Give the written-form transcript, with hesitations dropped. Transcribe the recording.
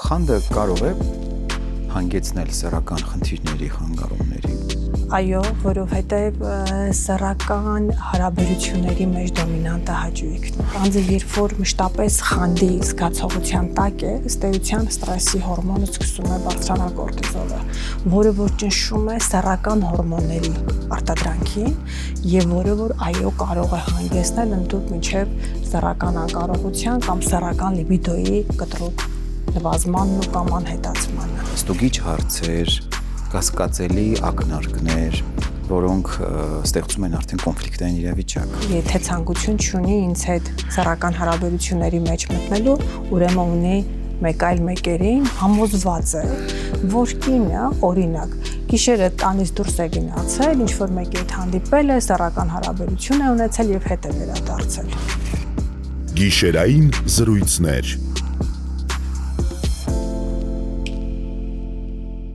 խանդը կարող է հանգեցնել սեռական խնդիրների, խանգարումների։ Այո, որովհետև սեռական հարաբերությունների մեջ դոմինանտը հաճույքն է։ Անձը երբ որ մշտապես խանդի զգացողության տակ է, ըստ էության ստրեսի հորմոնը սկսում է բարձրանալ կորտիզոլը, որը որ ճնշում է սեռական հորմոնների արտադրանքին եւ որը որ այո կարող է հանգեցնել ընդհանուր մինչեւ սեռական անկարողության կամ սեռական լիբիդոյի կտրուկ նվազմանն ու կամ անհետացմանը։ Ստուգիչ հարցեր, կասկածելի ակնարկներ, որոնք ստեղծում են արդեն կոնֆլիկտային իրավիճակ։ Եթե ցանկություն չունի ինձ հետ սեռական հարաբերությունների մեջ մտնելու, ուրեմն ունի մեկ այլ մեկերին համոզված է, որ կինը, օրինակ, գիշերը տանից դուրս է գնացել, ինչ որ մեկի հետ հանդիպել է, սեռական հարաբերություն է ունեցել եւ հետ է վերադարձել։ Գիշերային զրույցներ